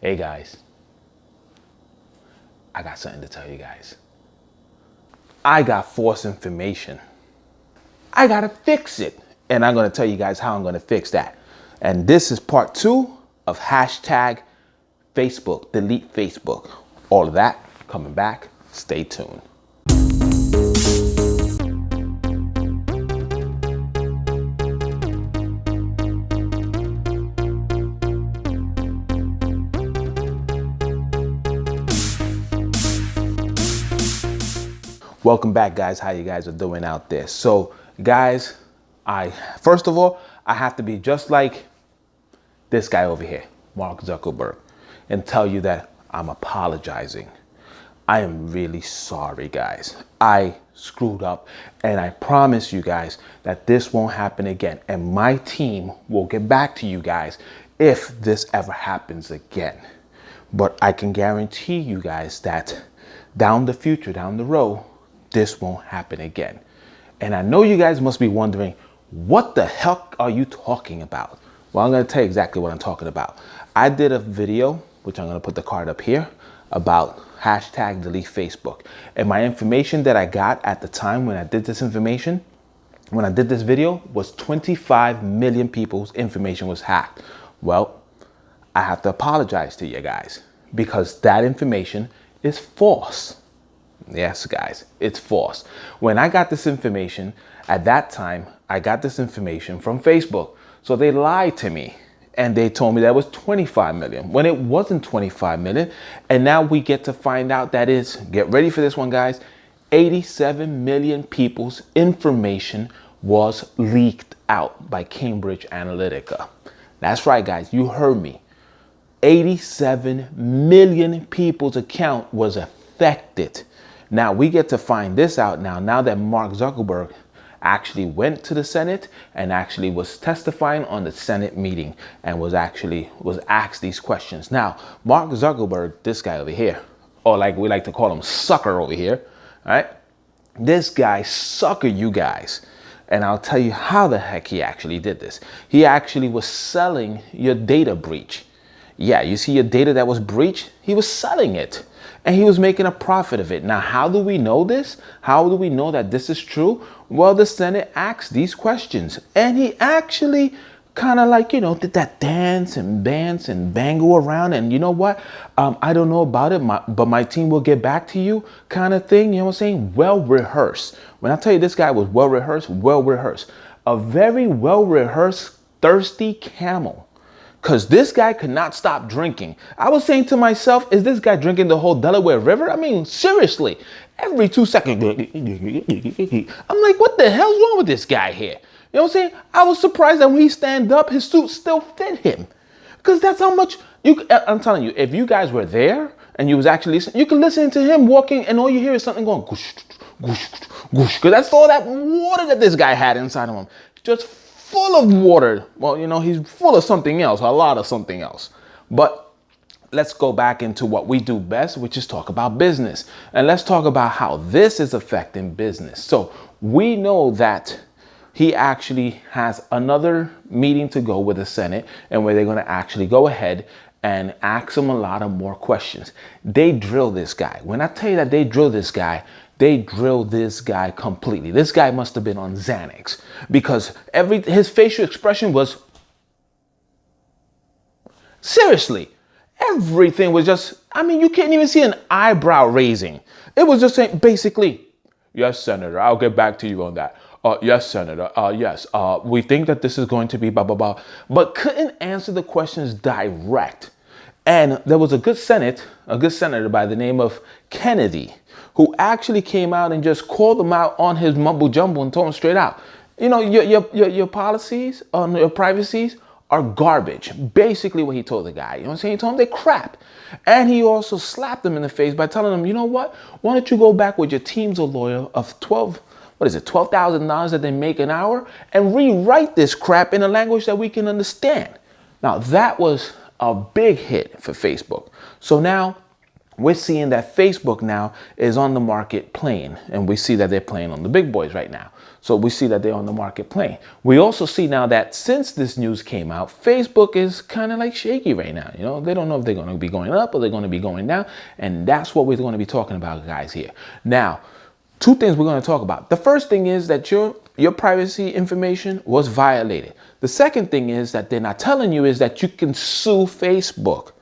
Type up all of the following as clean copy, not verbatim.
Hey guys, I got something to tell you guys. I got false information. I gotta fix it. And I'm gonna tell you guys how I'm gonna fix that. And this is part 2 of hashtag Facebook, delete Facebook. All of that coming back. Stay tuned. Welcome back, guys. How you guys are doing out there? So guys, first of all, I have to be just like this guy over here, Mark Zuckerberg, and tell you that I'm apologizing. I am really sorry, guys. I screwed up, and I promise you guys that this won't happen again. And my team will get back to you guys if this ever happens again. But I can guarantee you guys that down the road, this won't happen again. And I know you guys must be wondering, what the heck are you talking about? Well, I'm going to tell you exactly what I'm talking about. I did a video, which I'm going to put the card up here, about hashtag delete Facebook. And my information that I got at the time when I did this video, was 25 million people's information was hacked. Well, I have to apologize to you guys because that information is false. Yes, guys, it's false. When I got this information, at that time, I got this information from Facebook. So they lied to me and they told me that was 25 million when it wasn't 25 million. And now we get to find out that is, get ready for this one, guys, 87 million people's information was leaked out by Cambridge Analytica. That's right, guys, you heard me. 87 million people's account was affected. Now we get to find this out now that Mark Zuckerberg actually went to the Senate and actually was testifying on the Senate meeting and was asked these questions. Now, Mark Zuckerberg, this guy over here, or like we like to call him sucker over here, all right? This guy suckered you guys. And I'll tell you how the heck he actually did this. He actually was selling your data breach. Yeah, you see your data that was breached? He was selling it. And he was making a profit of it. Now, how do we know this? How do we know that this is true? Well, the Senate asked these questions. And he actually kind of like, did that dance and bangle around. And you know what? I don't know about it, but my team will get back to you kind of thing. You know what I'm saying? Well rehearsed. When I tell you this guy was well rehearsed. A very well rehearsed thirsty camel. Because this guy could not stop drinking. I was saying to myself, is this guy drinking the whole Delaware River? I mean, seriously, every 2 seconds. I'm like, what the hell's wrong with this guy here? You know what I'm saying? I was surprised that when he stand up, his suit still fit him. Because that's how much, I'm telling you, if you guys were there and you was actually listening, you can listen to him walking and all you hear is something going, goosh, goosh, goosh. Because that's all that water that this guy had inside of him. Just full of water. Well, he's full of something else, a lot of something else. But let's go back into what we do best, which is talk about business. And let's talk about how this is affecting business. So we know that he actually has another meeting to go with the Senate and where they're going to actually go ahead and ask him a lot of more questions. They drill this guy. When I tell you that they drill this guy completely. This guy must have been on Xanax because his facial expression was, seriously, everything was just, you can't even see an eyebrow raising. It was just saying, basically, yes, Senator, I'll get back to you on that. Yes, Senator, yes, we think that this is going to be blah, blah, blah, but couldn't answer the questions direct. And there was a good senator by the name of Kennedy, who actually came out and just called him out on his mumble jumble and told him straight out, your policies on your privacies are garbage. Basically what he told the guy, you know what I'm saying? He told him they're crap. And he also slapped him in the face by telling him, you know what? Why don't you go back with your teams of lawyer of $12,000 that they make an hour and rewrite this crap in a language that we can understand. Now that was a big hit for Facebook. So now we're seeing that Facebook now is on the market playing, and we see that they're playing on the big boys right now. So we see that they're on the market playing. We also see now that since this news came out, Facebook is kind of like shaky right now. You know, they don't know if they're going to be going up or they're going to be going down. And that's what we're going to be talking about, guys, here. Now, two things we're going to talk about. The first thing is that your privacy information was violated. The second thing is that they're not telling you is that you can sue Facebook.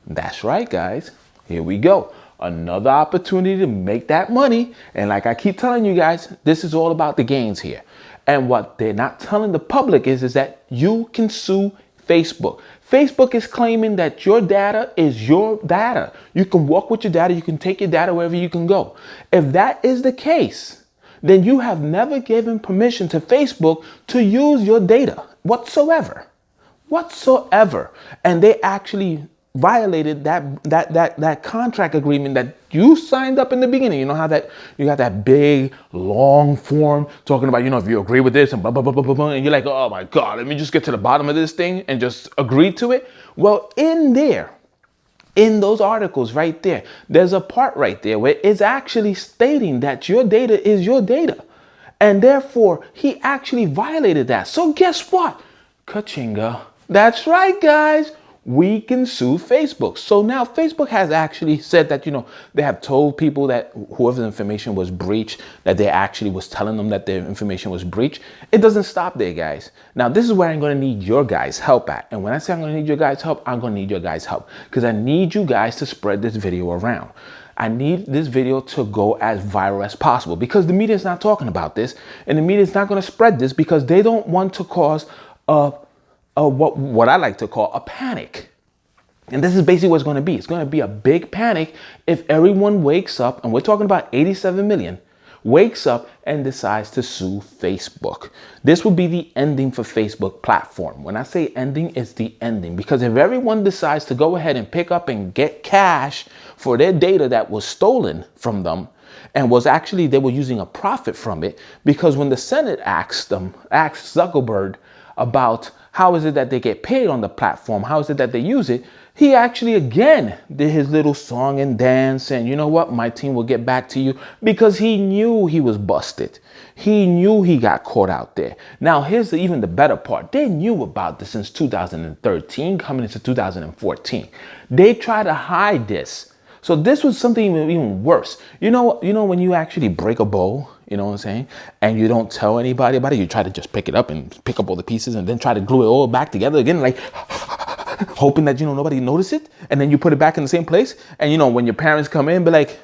That's right, guys. Here we go. Another opportunity to make that money. And like I keep telling you guys, this is all about the gains here. And what they're not telling the public is that you can sue Facebook. Facebook is claiming that your data is your data. You can walk with your data. You can take your data wherever you can go. If that is the case, then you have never given permission to Facebook to use your data whatsoever. And they actually violated that contract agreement that you signed up in the beginning. You know how that you got that big long form talking about, you know, if you agree with this and blah blah blah blah blah, and you're like, oh my God, let me just get to the bottom of this thing and just agree to it. Well, in those articles right there, there's a part right there where it's actually stating that your data is your data, and therefore he actually violated that. So guess what? Kachinga. That's right, guys. We can sue Facebook. So now Facebook has actually said that, you know, they have told people that whoever's information was breached, that they actually was telling them that their information was breached. It doesn't stop there, guys. Now, this is where I'm going to need your guys' help at. And when I say I'm going to need your guys' help, I'm going to need your guys' help because I need you guys to spread this video around. I need this video to go as viral as possible because the media is not talking about this, and the media is not going to spread this because they don't want to cause what I like to call a panic. And this is basically what it's going to be. It's going to be a big panic if everyone wakes up, and we're talking about 87 million, wakes up and decides to sue Facebook. This will be the ending for Facebook platform. When I say ending, it's the ending. Because if everyone decides to go ahead and pick up and get cash for their data that was stolen from them, and was actually, they were using a profit from it, because when the Senate asked Zuckerberg about how is it that they get paid on the platform, how is it that they use it, he actually again did his little song and dance and, you know what, my team will get back to you, because he knew he was busted. He knew he got caught out there. Now, here's even the better part. They knew about this since 2013, coming into 2014. They tried to hide this. So this was something even worse. You know when you actually break a bowl, you know what I'm saying, and you don't tell anybody about it, you try to just pick it up and pick up all the pieces and then try to glue it all back together again, like hoping that, you know, nobody notice it, and then you put it back in the same place, and, you know, when your parents come in, be like,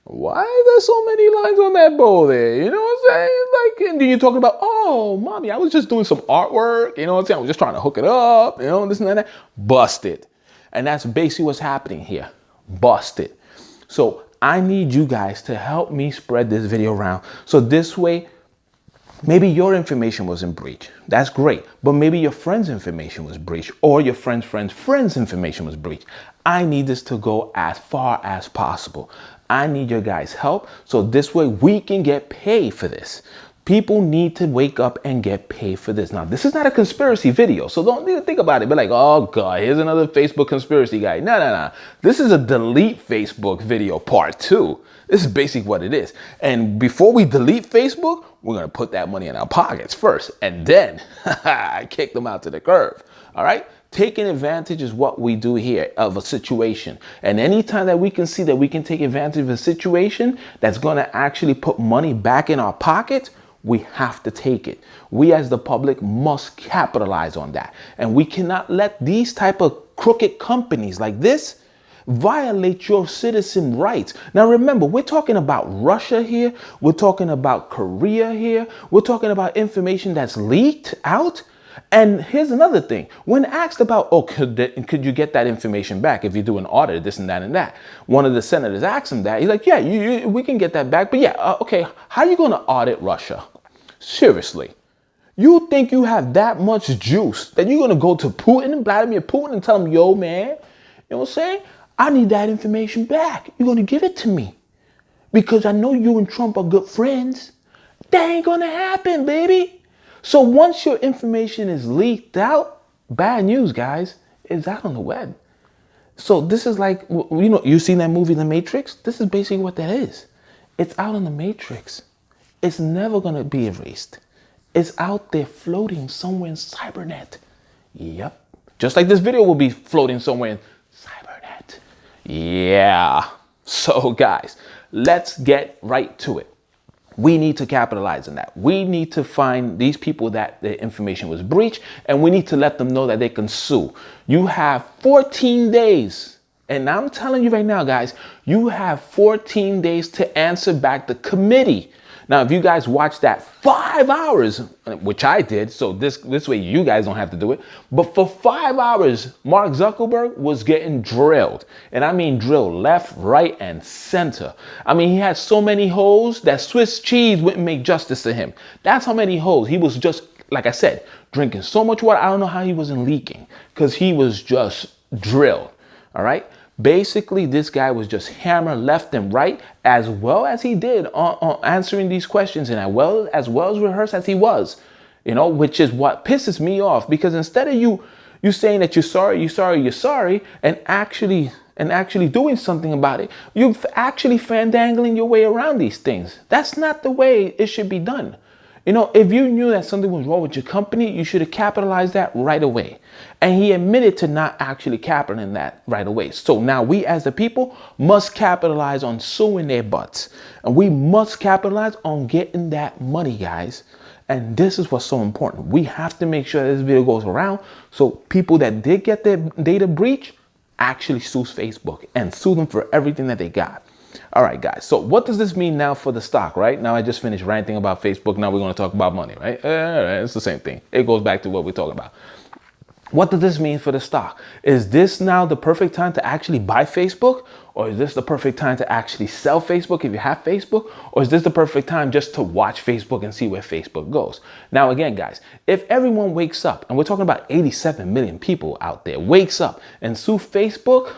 why are there so many lines on that bowl there? You know what I'm saying? Like, and then you're talking about, oh, mommy, I was just doing some artwork, you know what I'm saying? I was just trying to hook it up, you know, this and that. Busted. And that's basically what's happening here. Busted. So I need you guys to help me spread this video around. So this way, maybe your information was in breach. That's great. But maybe your friend's information was breached, or your friend's information was breached. I need this to go as far as possible. I need your guys' help. So this way we can get paid for this. People need to wake up and get paid for this. Now, this is not a conspiracy video, so don't even think about it. Be like, oh God, here's another Facebook conspiracy guy. No. This is a delete Facebook video part 2. This is basically what it is. And before we delete Facebook, we're going to put that money in our pockets first. And then kick them out to the curb. All right? Taking advantage is what we do here of a situation. And anytime that we can see that we can take advantage of a situation that's going to actually put money back in our pocket, we have to take it. We as the public must capitalize on that. And we cannot let these type of crooked companies like this violate your citizen rights. Now remember, we're talking about Russia here. We're talking about Korea here. We're talking about information that's leaked out. And here's another thing. When asked about, oh, could you get that information back if you do an audit, this and that and that? One of the senators asked him that. He's like, yeah, we can get that back. But yeah, okay, how are you going to audit Russia? Seriously. You think you have that much juice that you're going to go to Putin, Vladimir Putin, and tell him, yo, man, you know what I'm saying? I need that information back. You're going to give it to me because I know you and Trump are good friends. That ain't going to happen, baby. So once your information is leaked out, bad news, guys, is out on the web. So this is like, you know, you seen that movie, The Matrix? This is basically what that is. It's out in the Matrix. It's never going to be erased. It's out there floating somewhere in cybernet. Yep. Just like this video will be floating somewhere in cybernet. Yeah. So guys, let's get right to it. We need to capitalize on that. We need to find these people that the information was breached, and we need to let them know that they can sue. You have 14 days. And I'm telling you right now, guys, you have 14 days to answer back the committee. Now, if you guys watch that 5 hours, which I did, so this way you guys don't have to do it. But for 5 hours, Mark Zuckerberg was getting drilled. And I mean drilled left, right, and center. I mean, he had so many holes that Swiss cheese wouldn't make justice to him. That's how many holes. He was just, like I said, drinking so much water. I don't know how he wasn't leaking, because he was just drilled. All right. Basically, this guy was just hammered left and right, as well as he did on answering these questions, and as well as rehearsed as he was, you know, which is what pisses me off, because instead of you saying that you're sorry, and actually doing something about it, you're actually fandangling your way around these things. That's not the way it should be done. You know, if you knew that something was wrong with your company, you should have capitalized that right away. And he admitted to not actually capitalizing that right away. So now we as the people must capitalize on suing their butts. And we must capitalize on getting that money, guys. And this is what's so important. We have to make sure that this video goes around so people that did get their data breach actually sue Facebook and sue them for everything that they got. All right, guys. So what does this mean now for the stock, right? Now I just finished ranting about Facebook. Now we're going to talk about money, right? All right, it's the same thing. It goes back to what we're talking about. What does this mean for the stock? Is this now the perfect time to actually buy Facebook? Or is this the perfect time to actually sell Facebook if you have Facebook? Or is this the perfect time just to watch Facebook and see where Facebook goes? Now, again, guys, if everyone wakes up, and we're talking about 87 million people out there, wakes up and sue Facebook,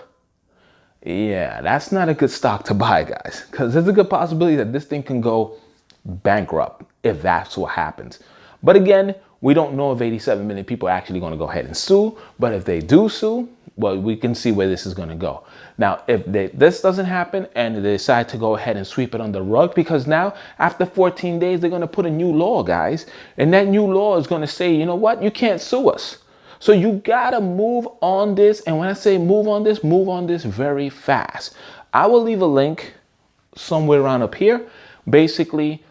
yeah, that's not a good stock to buy, guys, because there's a good possibility that this thing can go bankrupt if that's what happens. But again, we don't know if 87 million people are actually going to go ahead and sue. But if they do sue, well, we can see where this is going to go. Now, if this doesn't happen and they decide to go ahead and sweep it under the rug, because now after 14 days, they're going to put a new law, guys. And that new law is going to say, you know what? You can't sue us. So you got to move on this. And when I say move on this very fast. I will leave a link somewhere around up here, basically,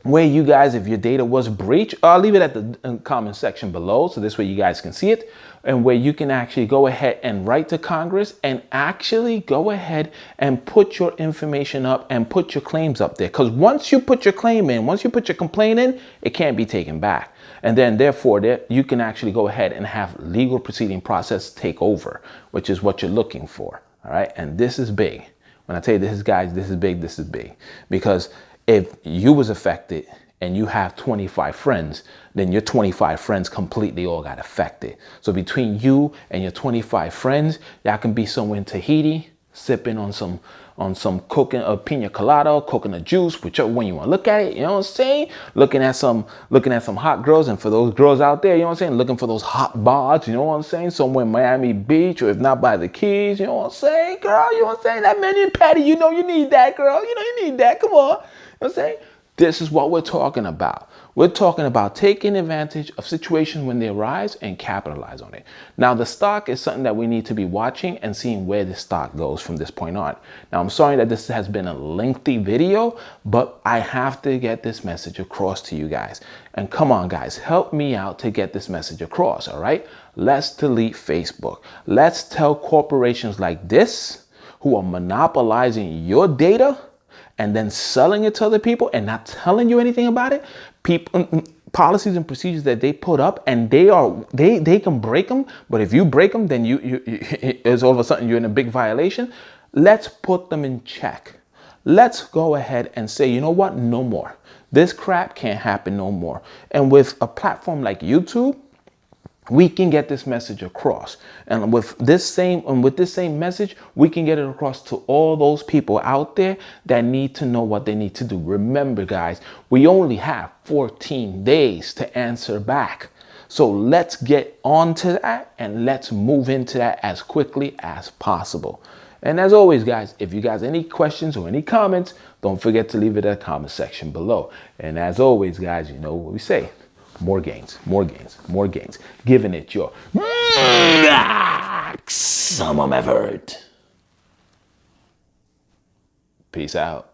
where you guys, if your data was breached, I'll leave it at the comment section below. So this way you guys can see it, and where you can actually go ahead and write to Congress and actually go ahead and put your information up and put your claims up there. Because once you put your claim in, once you put your complaint in, it can't be taken back. And then therefore you can actually go ahead and have legal proceeding process take over, which is what you're looking for. All right. And this is big. When I tell you this is, guys, this is big, because if you was affected and you have 25 friends, then your 25 friends completely all got affected. So between you and your 25 friends, y'all can be somewhere in Tahiti, sipping on some cooking a pina colada, coconut juice, whichever one you want to look at it, you know what I'm saying? Looking at some hot girls, and for those girls out there, you know what I'm saying? Looking for those hot bods, you know what I'm saying? Somewhere in Miami Beach, or if not by the Keys, you know what I'm saying? Girl, you know what I'm saying? That menu patty, you know you need that, girl. You know you need that. Come on. You know what I'm saying? This is what we're talking about. We're talking about taking advantage of situations when they arise and capitalize on it. Now, the stock is something that we need to be watching and seeing where the stock goes from this point on. Now, I'm sorry that this has been a lengthy video, but I have to get this message across to you guys. And come on, guys, help me out to get this message across, all right? Let's delete Facebook. Let's tell corporations like this, who are monopolizing your data and then selling it to other people and not telling you anything about it, people, policies and procedures that they put up, and they can break them. But if you break them, then it's all of a sudden you're in a big violation. Let's put them in check. Let's go ahead and say, you know what? No more. This crap can't happen no more. And with a platform like YouTube, we can get this message across. And with this same message, we can get it across to all those people out there that need to know what they need to do. Remember, guys, we only have 14 days to answer back. So let's get on to that and let's move into that as quickly as possible. And as always, guys, if you guys have any questions or any comments, don't forget to leave it in the comment section below. And as always, guys, you know what we say. More gains, more gains, more gains. Giving it your maximum effort. Peace out.